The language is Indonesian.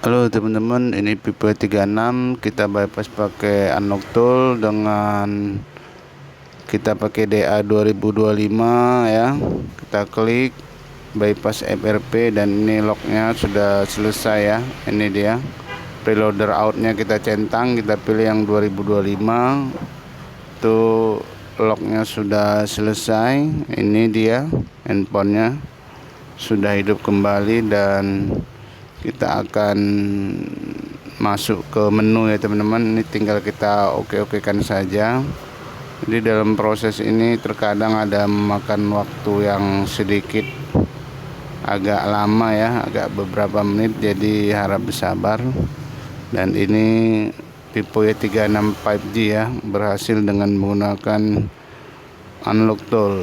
Halo teman-teman, ini pipe 36 kita bypass pakai unlocktool dengan kita pakai DA 2025 ya. Kita klik bypass FRP dan ini locknya sudah selesai ya. Ini dia preloader outnya, kita centang, kita pilih yang 2025 itu locknya sudah selesai. Ini dia handphonenya sudah hidup kembali dan kita akan masuk ke menu ya teman-teman. Ini tinggal kita oke-okekan saja. Jadi dalam proses ini terkadang ada memakan waktu yang sedikit agak lama ya, agak beberapa menit, jadi harap bersabar. Dan ini tipe y36 5G ya, berhasil dengan menggunakan unlocktool.